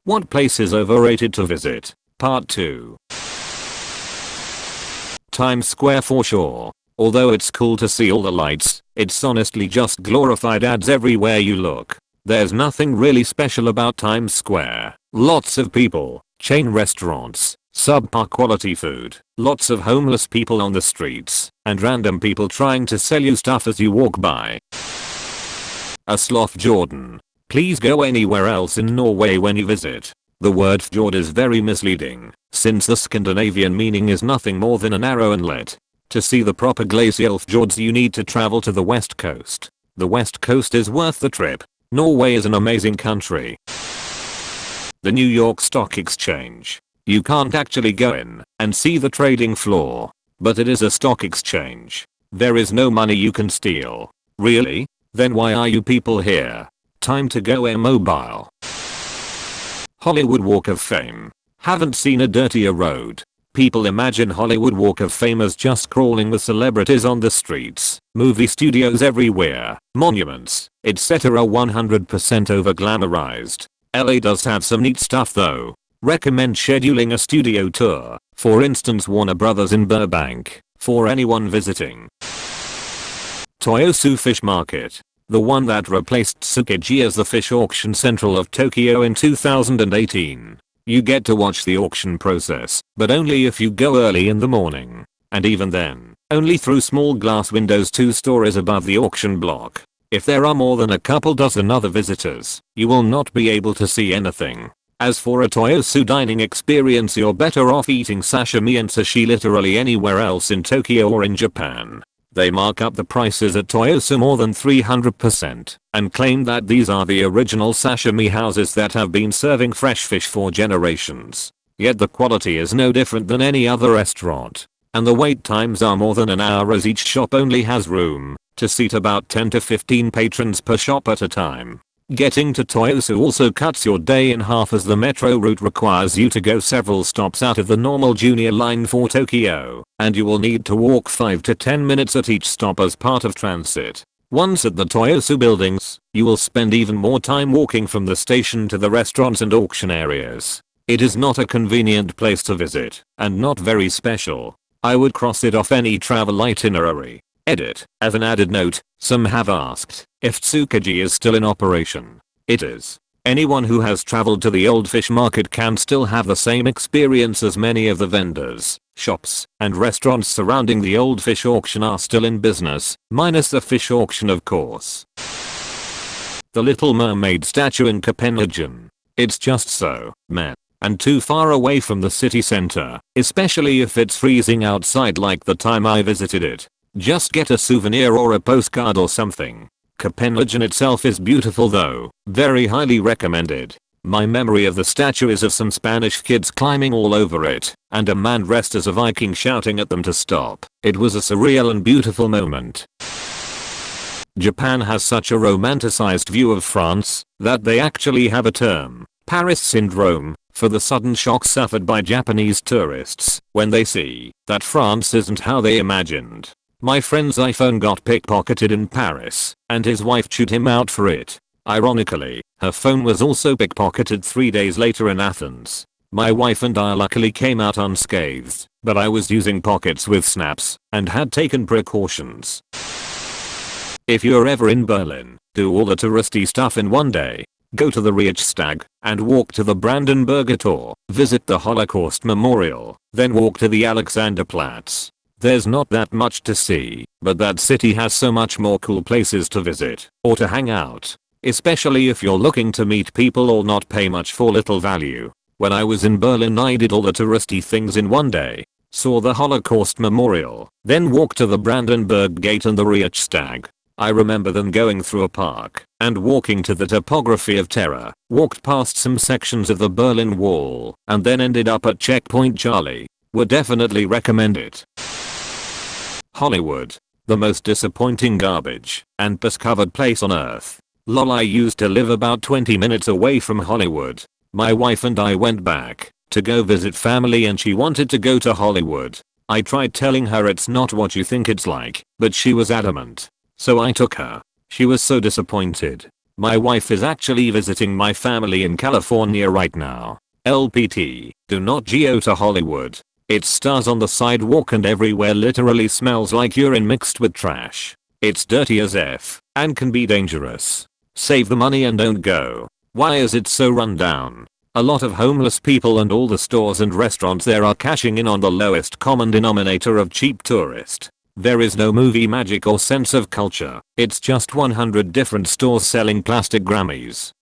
What place is overrated to visit? Part 2. Times Square for sure. Although it's cool to see all the lights, it's honestly just glorified ads everywhere you look. There's nothing really special about Times Square. Lots of people, chain restaurants, subpar quality food, lots of homeless people on the streets, and random people trying to sell you stuff as you walk by. A sloth Jordan. Please go anywhere else in Norway when you visit. The word fjord is very misleading, since the Scandinavian meaning is nothing more than a narrow inlet. To see the proper glacial fjords you need to travel to the west coast. The west coast is worth the trip. Norway is an amazing country. The New York Stock Exchange. You can't actually go in and see the trading floor, but it is a stock exchange. There is no money you can steal. Really? Then why are you people here? Time to go immobile. Hollywood Walk of Fame. Haven't seen a dirtier road. People imagine Hollywood Walk of Fame as just crawling with celebrities on the streets, movie studios everywhere, monuments, etc. 100% over glamorized. LA does have some neat stuff though. Recommend scheduling a studio tour, for instance Warner Brothers in Burbank, for anyone visiting. Toyosu Fish Market. The one that replaced Tsukiji as the fish auction central of Tokyo in 2018. You get to watch the auction process, but only if you go early in the morning. And even then, only through small glass windows 2 stories above the auction block. If there are more than a couple dozen other visitors, you will not be able to see anything. As for a Toyosu dining experience, you're better off eating sashimi and sushi literally anywhere else in Tokyo or in Japan. They mark up the prices at Toyosu more than 300% and claim that these are the original sashimi houses that have been serving fresh fish for generations. Yet the quality is no different than any other restaurant. And the wait times are more than an hour as each shop only has room to seat about 10 to 15 patrons per shop at a time. Getting to Toyosu also cuts your day in half as the metro route requires you to go several stops out of the normal junior line for Tokyo, and you will need to walk 5 to 10 minutes at each stop as part of transit. Once at the Toyosu buildings, you will spend even more time walking from the station to the restaurants and auction areas. It is not a convenient place to visit, and not very special. I would cross it off any travel itinerary. Edit. As an added note, some have asked if Tsukiji is still in operation. It is. Anyone who has traveled to the old fish market can still have the same experience as many of the vendors, shops, and restaurants surrounding the old fish auction are still in business, minus the fish auction of course. The Little Mermaid statue in Copenhagen. It's just so meh. And too far away from the city center, especially if it's freezing outside like the time I visited it. Just get a souvenir or a postcard or something. Copenhagen itself is beautiful though, very highly recommended. My memory of the statue is of some Spanish kids climbing all over it, and a man dressed as a Viking shouting at them to stop. It was a surreal and beautiful moment. Japan has such a romanticized view of France, that they actually have a term, Paris syndrome, for the sudden shock suffered by Japanese tourists when they see that France isn't how they imagined. My friend's iPhone got pickpocketed in Paris, and his wife chewed him out for it. Ironically, her phone was also pickpocketed 3 days later in Athens. My wife and I luckily came out unscathed, but I was using pockets with snaps and had taken precautions. If you're ever in Berlin, do all the touristy stuff in one day. Go to the Reichstag and walk to the Brandenburger Tor, visit the Holocaust Memorial, then walk to the Alexanderplatz. There's not that much to see, but that city has so much more cool places to visit or to hang out, especially if you're looking to meet people or not pay much for little value. When I was in Berlin I did all the touristy things in one day, saw the Holocaust Memorial, then walked to the Brandenburg Gate and the Reichstag. I remember then going through a park and walking to the Topography of Terror, walked past some sections of the Berlin Wall, and then ended up at Checkpoint Charlie. Would definitely recommend it. Hollywood. The most disappointing garbage and piss-covered place on earth. Lol, I used to live about 20 minutes away from Hollywood. My wife and I went back to go visit family and she wanted to go to Hollywood. I tried telling her it's not what you think it's like, but she was adamant. So I took her. She was so disappointed. My wife is actually visiting my family in California right now. LPT, do not go to Hollywood. Its stars on the sidewalk and everywhere literally smells like urine mixed with trash. It's dirty as F and can be dangerous. Save the money and don't go. Why is it so run down? A lot of homeless people and all the stores and restaurants there are cashing in on the lowest common denominator of cheap tourist. There is no movie magic or sense of culture. It's just 100 different stores selling plastic Grammys.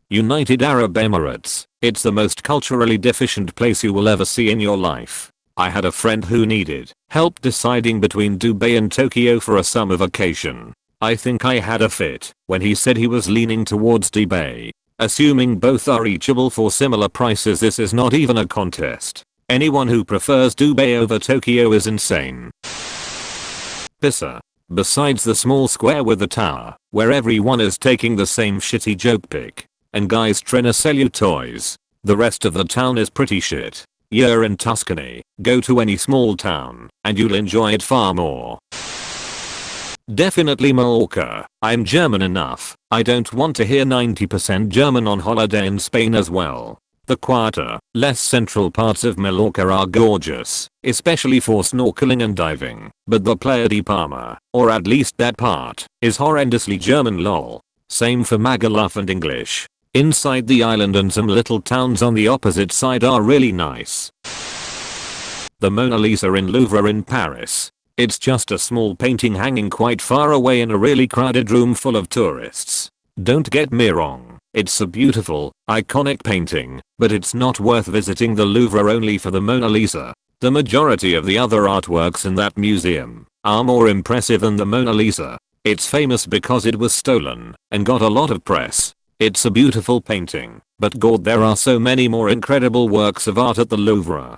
United Arab Emirates. It's the most culturally deficient place you will ever see in your life. I had a friend who needed help deciding between Dubai and Tokyo for a summer vacation. I think I had a fit when he said he was leaning towards Dubai. Assuming both are reachable for similar prices, this is not even a contest. Anyone who prefers Dubai over Tokyo is insane. Pisa. Besides the small square with the tower, where everyone is taking the same shitty joke pic, and guys trying to sell you toys, the rest of the town is pretty shit. You're in Tuscany, go to any small town, and you'll enjoy it far more. Definitely Mallorca. I'm German enough, I don't want to hear 90% German on holiday in Spain as well. The quieter, less central parts of Mallorca are gorgeous, especially for snorkeling and diving, but the Playa de Palma, or at least that part, is horrendously German lol. Same for Magaluf and English. Inside the island and some little towns on the opposite side are really nice. The Mona Lisa in Louvre in Paris. It's just a small painting hanging quite far away in a really crowded room full of tourists. Don't get me wrong, it's a beautiful, iconic painting, but it's not worth visiting the Louvre only for the Mona Lisa. The majority of the other artworks in that museum are more impressive than the Mona Lisa. It's famous because it was stolen and got a lot of press. It's a beautiful painting, but god, there are so many more incredible works of art at the Louvre.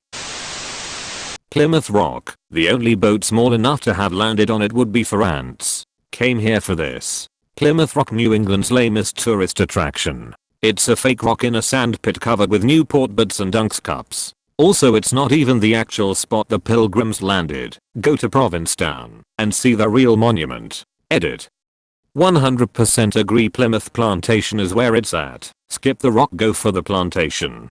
Plymouth Rock. The only boat small enough to have landed on it would be for ants. Came here for this. Plymouth Rock, New England's lamest tourist attraction. It's a fake rock in a sand pit covered with Newport butts and Dunks cups. Also, it's not even the actual spot the pilgrims landed. Go to Provincetown and see the real monument. Edit. 100% agree, Plymouth Plantation is where it's at. Skip the rock, go for the plantation.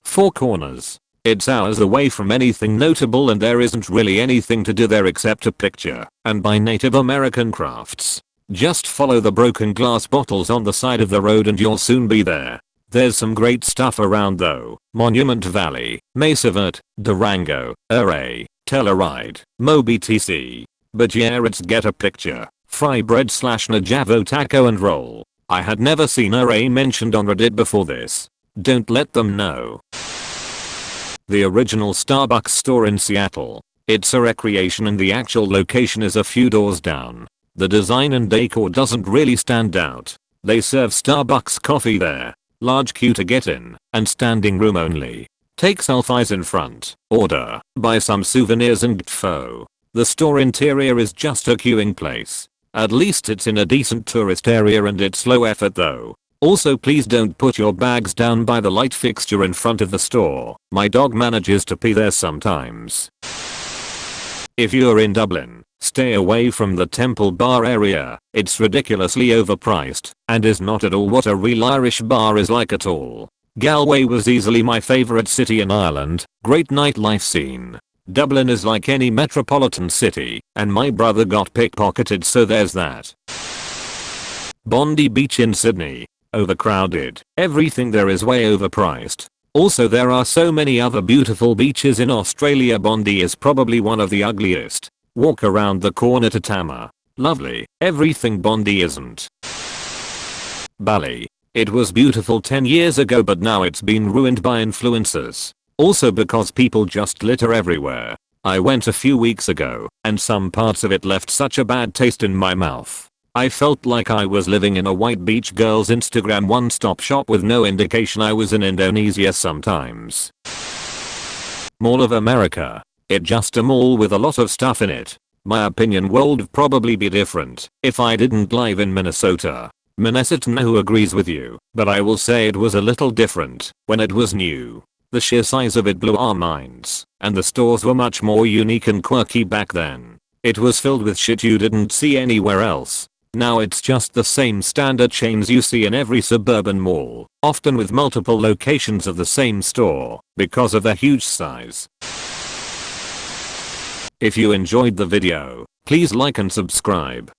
Four Corners. It's hours away from anything notable and there isn't really anything to do there except a picture and buy Native American crafts. Just follow the broken glass bottles on the side of the road and you'll soon be there. There's some great stuff around though. Monument Valley, Mesa Verde, Durango, Array, Telluride, Moby TC. But yeah, it's get a picture. Fry bread / Najavo taco and roll. I had never seen Array mentioned on Reddit before this. Don't let them know. The original Starbucks store in Seattle. It's a recreation and the actual location is a few doors down. The design and decor doesn't really stand out. They serve Starbucks coffee there. Large queue to get in, and standing room only. Take selfies in front, order, buy some souvenirs and gtfo. The store interior is just a queuing place. At least it's in a decent tourist area and it's low effort though. Also, please don't put your bags down by the light fixture in front of the store. My dog manages to pee there sometimes. If you're in Dublin, stay away from the Temple Bar area. It's ridiculously overpriced and is not at all what a real Irish bar is like at all. Galway was easily my favorite city in Ireland. Great nightlife scene. Dublin is like any metropolitan city, and my brother got pickpocketed, so there's that. Bondi Beach in Sydney. Overcrowded. Everything there is way overpriced. Also, there are so many other beautiful beaches in Australia. Bondi is probably one of the ugliest. Walk around the corner to Tama. Lovely. Everything Bondi isn't. Bali. It was beautiful 10 years ago, but now it's been ruined by influencers. Also because people just litter everywhere. I went a few weeks ago, and some parts of it left such a bad taste in my mouth. I felt like I was living in a white beach girl's Instagram one-stop shop with no indication I was in Indonesia sometimes. Mall of America. It's just a mall with a lot of stuff in it. My opinion would probably be different if I didn't live in Minnesota. Minnesota who agrees with you, but I will say it was a little different when it was new. The sheer size of it blew our minds, and the stores were much more unique and quirky back then. It was filled with shit you didn't see anywhere else. Now it's just the same standard chains you see in every suburban mall, often with multiple locations of the same store, because of their huge size. If you enjoyed the video, please like and subscribe.